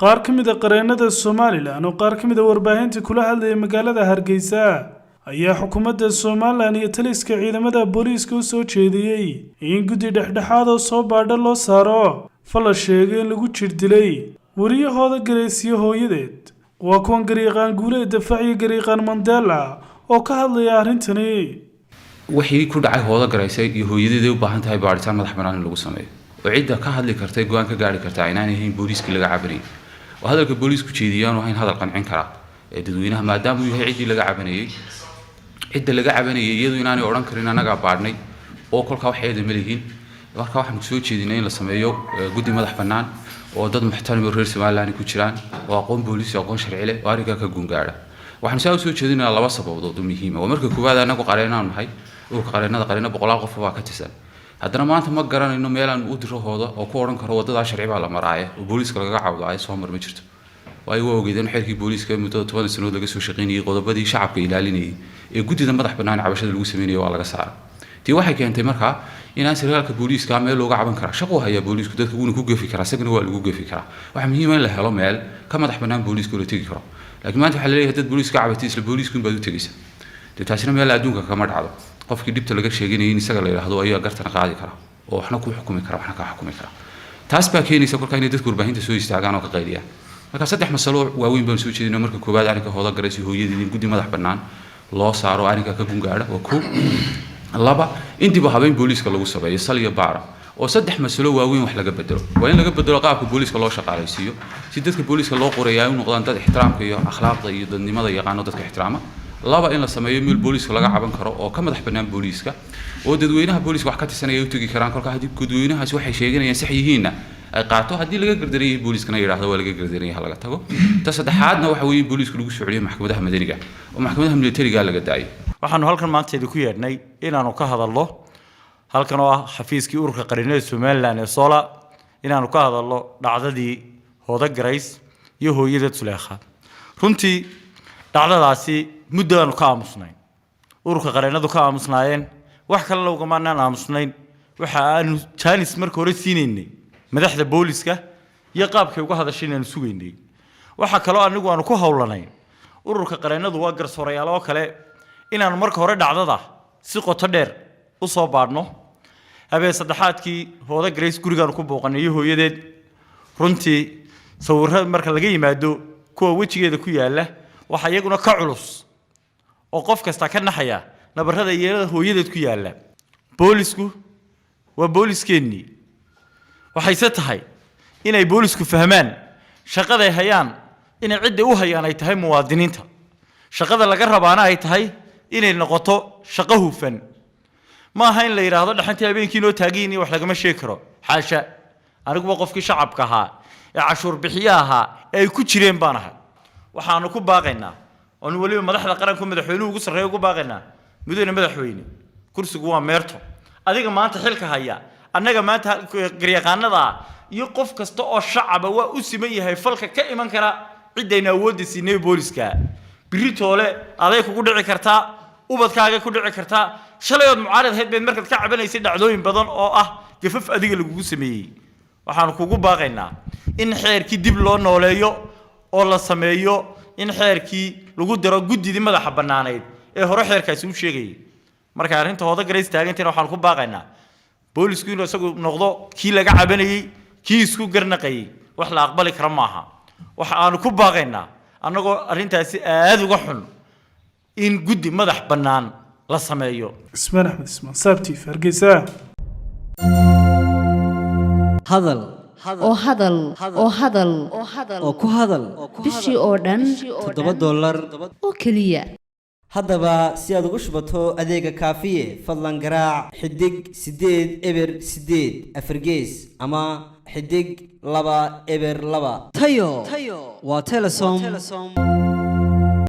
qaar ka mid ah qareennada Somaliland oo qaar ka mid ah warbaahinta kula hadlaya magaalada Hargeysa ayaa xukuumadda Somaliland iyo taliska ciidamada booliiska u soo jeediyay in guddi dhexdhexaad oo soo baadha loo saaro fal sheegay in lagu jir dilay wariyahooda Gareysiyo hooyadeed waa kuwan Garyaqaan Guuleed Dafaaciyo Garyaqaan Mandela oo ka hadlaya arrintani wixii ku dhacay hooda Gareysay iyo hooyadeed u baahan tahay baaritaan madax bannaan in lagu sameeyo oo cidda ka hadli kartay go'aan ka gaari kartaa inaan ahayn booliiska laga cabanay oo hadalka booliisku jeediyaan oo hadal qancin kara ee dadweynaha maadaama uu yahay cidii laga cabanayay cidda laga cabanayay iyadoo inaanay oran karin anaga baadhnay oo kolka wax eedan malihiin marka waxaan soo jeedinay in la sameeyo guddi madax bannaan oo dad muxtarami reer Somaliland ku jiraan oo aqoon booliis iyo aqoon sharci leh oo ariga ka gungaara waxaan soo jeedinaa laba sababood oo muhiim ah marka koowaad anagu qareenaan nahay oo qareennada boqolaal qof baa ka tirsan haddana maanta ma garanayno meel aan u diro hooda oo ku oran karo wadada sharci baa la maraayo oo booliiska laga cawdaayo soo mar ma jirto way ogeedeen xeerkii booliiska muddo 10 sano laga soo shaqeynayay qodobadii shacabka ilaalinayay ee guddida madax bannaan cabashada lagu sameeyay waa laga saaray tii waxay keentay markaa in aan sarkaalka booliiska meel looga caban karo shaqo haya booliisku dadka uu ku geefi kara sagna waa lagu geefi kara waxa muhiim ah in la helo meel ka madax bannaan booliisku la tagi karo laakiin maanta waxa la leeyahay dad booliiska cabatay isla booliisku baad u tagaysa taasina meel adduunka kama dhacdo qofkii dibta laga sheeganayay in isaga la yiraahdo ayaa gartan qaadi kara oo waxna ku xukumi kara waxna ka xukumi kara taas baa keenaysa kolka in dadku warbaahinta soo istaagaan oo ka qaydiyaan marka saddex mas'alo waaweyn baan soo jeedinay marka koowaad arrinka hooda Gareysay hooyadeed in guddi madax bannaan loo saaro arrinka ka gungaara oo ku laba in dib u habeyn booliiska lagu sameeyo saliya baara oo saddex mas'alo waaweyn wax laga bedelo waa in laga bedelo qaabka booliiska loo shaqaaleysiiyo si dadka booliiska loo qorayaa inuu noqdaan dad ixtiraamka iyo akhlaaqda iyo dadnimada yaqaan dadka ixtiraama laba in la sameeyo meel booliiska laga caban karo oo ka madax bannaan booliiska oo dadweynaha booliiska wax ka tirsanaya u tagi karaan kolka hadii dadweynahaasi waxay sheeganayaan sax yihiin ay qaato hadii laga gardareeyay booliiskana yiraahdo waa laga gardareeyay laga tago ta saddexaadna waxa weeye booliisku lagu soo celiyo maxkamadaha madaniga oo maxkamadaha militariga laga daayo waxaanu halkan maanta ku yeedhnay inaanu ka hadalno halkan oo ah xafiiskii ururka qareennada Somaliland ee Sola inaanu ka hadalno dhacdadii hooda Gareys iyo hooyadeed Suleekha runtii dhacdadaasi muddo aanu ka aamusnay ururka qareennadu ka aamusnaayeen wax kale looga aamusnayn waxa aanu jaanis markii hore siineynay madaxda booliiska iyo qaabkay uga hadasheen sugeynay waxa kale oo anigu aanu ku hawlanay ururka qareennadu waa garsoorayaal oo kale inaanu markii hore dhacdada si qoto dheer u soo baadhno habeen saddexaadkii hooda Gareys gurigaan ku booqanay hooyadeed runtii sawirada marka laga yimaado kuwa wajigeeda ku yaala waxa iyaguna ka culus oo qof kasta ka naxaya nabarrada yeelada hooyadeed ku yaala boolisku waa booliskeenni waxay tahay inay boolisku fahmaan shaqada ay hayaan inay cid u hayaan ay tahay muwaadiniinta shaqada laga rabaana ay tahay inay noqoto shaqo hufan ma aha in la yiraahdo dhaxantii habeenkii noo taagiin wax laga ma sheegi karo xaasha anigu qofkii shacabka ahaa ee cashuur bixiyaha ay ku jireen baan ahay waxaanu ku baaqaynaa oo waliba madaxda qaranka madaxweynuhu ugu sareeyo ugu baaqaynaa mudane madaxweyne kursigu waa meerto adiga maanta xilka haya annaga maanta garyaqaanada iyo qof kasta oo shacaba waa u siman yahay falka ka iman kara cidayna awood siinay booliska biritoole aday kugu dhici kartaa ubadkaaga ku dhici kartaa shalay oo mucaarad heedbeen markaad ka cabanaysay dhacdooyin badan oo ah gafaf adiga lagu sameeyay waxaan kugu baaqaynaa in xeerkii dib loo nooleeyo oo la sameeyo in xeerkii lagu daro guddida madaxa bannaaneed ee hore xeerkaasi u sheegay marka arrinta hooda Gareys taagantina waxaan ku baaqaynaa boolisku inuu isagu noqdo kii laga cabanayay kii isku garnaqay wax la aqbali karo maaha waxa aanu ku baaqaynaa annagoo arrintaasi aad uga xun in guddi madax bannaan la sameeyo Ismaan Axmed Ismaan sabti Hargeysa hadal oo ku hadal bishii oo dhan $7 oo kaliya haddaba si aad ugu shubato adeega kaafiye fadlan garaac xidig 8 eber 8 afargees ama xidig 2 eber 2 tayo waa Telesom